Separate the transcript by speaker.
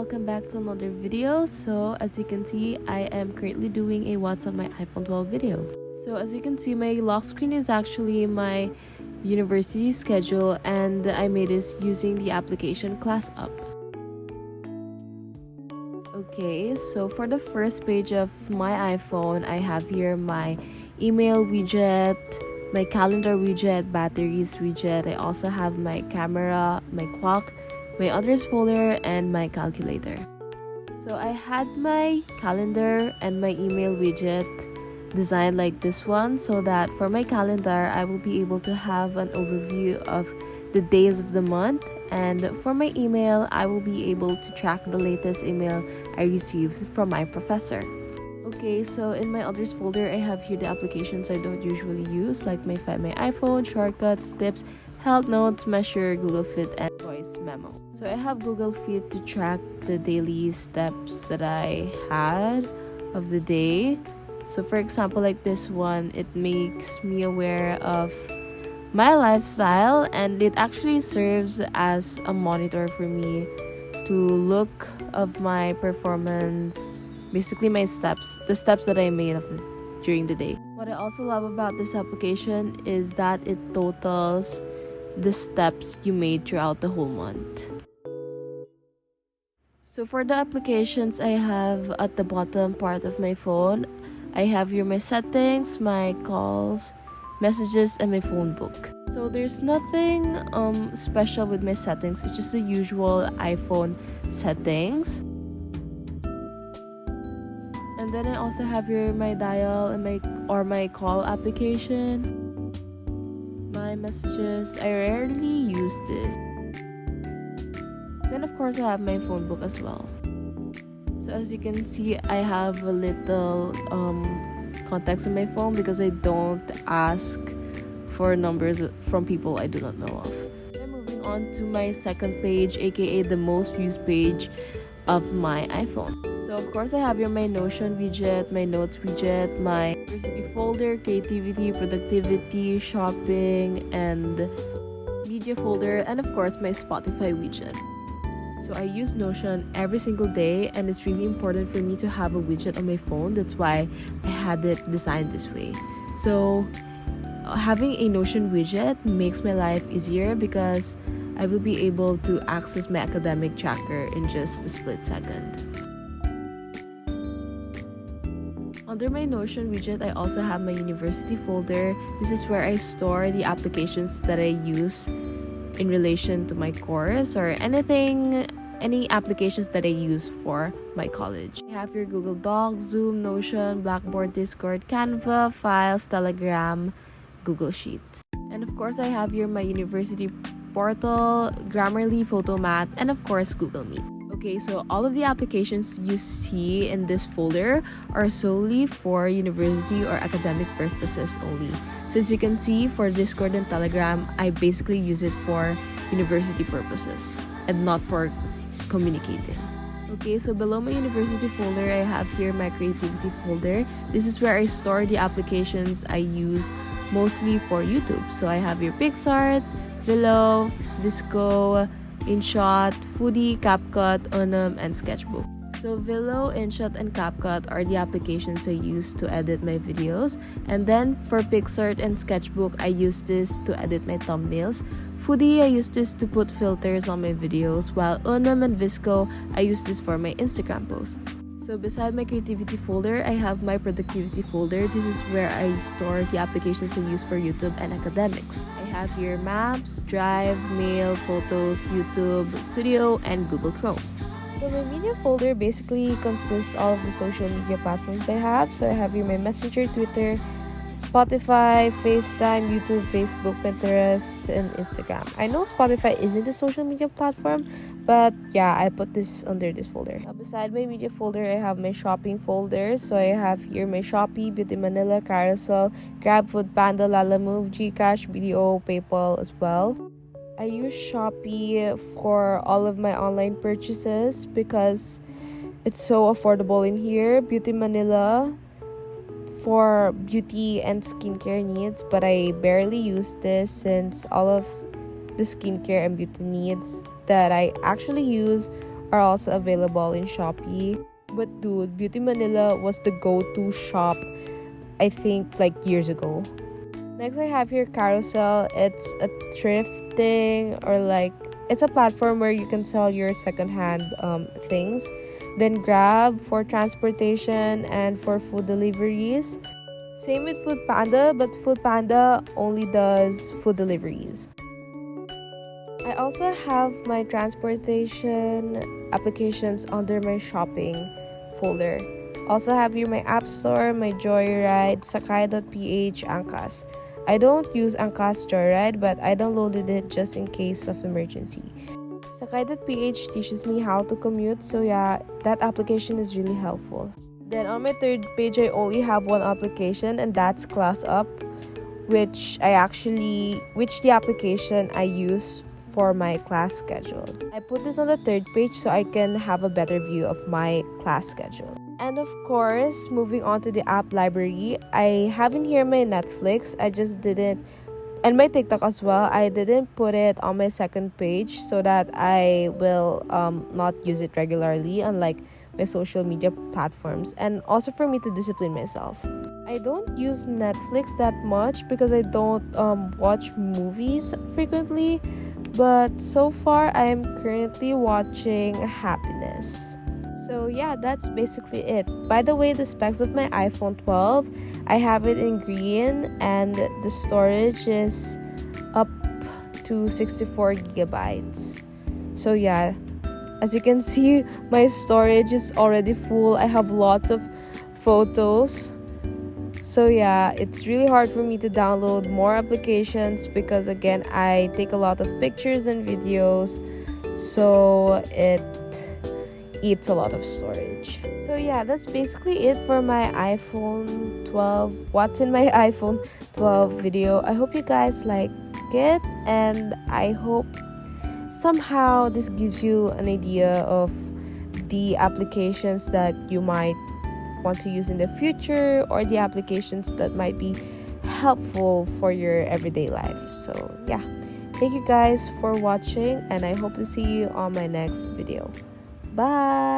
Speaker 1: welcome back to another video. So as you can see, I am currently doing a what's on my iPhone 12 video. So as you can see, my lock screen is actually my university schedule, and I made this using the application ClassUp. Okay, so for the first page of my iPhone, I have here my email widget, my calendar widget, batteries widget. I also have my camera, my clock, my others folder, and my calculator. So I had my calendar and my email widget designed like this one, so that for my calendar I will be able to have an overview of the days of the month, and for my email I will be able to track the latest email I received from my professor. Okay, so in my others folder, I have here the applications I don't usually use, like my Find My iPhone, shortcuts, tips, health notes, measure, Google Fit, and voice memo. So I have Google Fit to track the daily steps that I had of the day. So for example, like this one, it makes me aware of my lifestyle, and it actually serves as a monitor for me to look of my performance, basically my steps, the steps that I made during the day. What I also love about this application is that it totals the steps you made throughout the whole month. So for the applications I have at the bottom part of my phone, I have here my settings, my calls, messages, and my phone book. So there's nothing special with my settings. It's just the usual iPhone settings. And then I also have here my dial and my call application, my messages. I rarely use this. Then of course I have my phone book as well. So as you can see, I have a little contacts in my phone because I don't ask for numbers from people I do not know of. Then moving on to my second page, aka the most used page of my iPhone. So of course I have here my Notion widget, my notes widget, my university folder, creativity, productivity, shopping, and media folder, and of course my Spotify widget. So I use Notion every single day, and it's really important for me to have a widget on my phone. That's why I had it designed this way. So having a Notion widget makes my life easier because I will be able to access my academic tracker in just a split second. Under my Notion widget, I also have my university folder. This is where I store the applications that I use in relation to my course, or any applications that I use for my college. I have your Google Docs, Zoom, Notion, Blackboard, Discord, Canva, Files, Telegram, Google Sheets. And of course I have here my university portal, Grammarly, Photomat, and of course Google Meet. Okay, so all of the applications you see in this folder are solely for university or academic purposes only. So as you can see, for Discord and Telegram, I basically use it for university purposes and not for communicating. Okay, so below my university folder, I have here my creativity folder. This is where I store the applications I use mostly for YouTube. So I have here PicsArt, vllo, Visco, inshot, Foodie, CapCut, and Sketchbook. So vllo, inshot, and CapCut are the applications I use to edit my videos. And then for PicsArt and Sketchbook, I use this to edit my thumbnails. Foodie, I use this to put filters on my videos, while and Visco, I use this for my Instagram posts. So beside my creativity folder, I have my productivity folder. This is where I store the applications I use for YouTube and academics. I have here Maps, Drive, Mail, Photos, YouTube, Studio, and Google Chrome. So my media folder basically consists of the social media platforms I have. So I have here my Messenger, Twitter, Spotify, FaceTime, YouTube, Facebook, Pinterest, and Instagram. I know Spotify isn't a social media platform, but yeah, I put this under this folder. Now, beside my media folder, I have my shopping folder. So I have here my Shopee, Beauty Manila, Carousel, Grab, Foodpanda, Lalamove, Gcash, BDO, PayPal as well. I use Shopee for all of my online purchases because it's so affordable in here. Beauty Manila for beauty and skincare needs, but I barely use this since all of the skincare and beauty needs that I actually use are also available in Shopee. But dude, Beauty Manila was the go-to shop, I think, like years ago. Next, I have here Carousel. It's a thrifting, or like it's a platform where you can sell your secondhand things. Then Grab for transportation and for food deliveries. Same with Food Panda, but Food Panda only does food deliveries. I also have my transportation applications under my shopping folder. Also have here my App Store, my Joyride, Sakai.ph, Angkas. I don't use Angkas Joyride, but I downloaded it just in case of emergency. Sakai.ph teaches me how to commute, so yeah, that application is really helpful. Then on my third page, I only have one application, and that's ClassUp, which the application I use for my class schedule. I put this on the third page so I can have a better view of my class schedule. And of course, moving on to the app library, I have in here my Netflix. I just didn't, and my TikTok as well. I didn't put it on my second page so that I will not use it regularly, unlike my social media platforms, and also for me to discipline myself. I don't use Netflix that much because I don't watch movies frequently, but so far I am currently watching Happiness. So yeah, that's basically it. By the way, the specs of my iPhone 12, I have it in green, and the storage is up to 64 gigabytes. So yeah, as you can see, my storage is already full. I have lots of photos. So yeah, it's really hard for me to download more applications because again, I take a lot of pictures and videos. So it eats a lot of storage. So yeah, that's basically it for my iPhone 12. What's in my iPhone 12 video. I hope you guys like it, and I hope somehow this gives you an idea of the applications that you might want to use in the future, or the applications that might be helpful for your everyday life. So yeah, thank you guys for watching, and I hope to see you on my next video. Bye.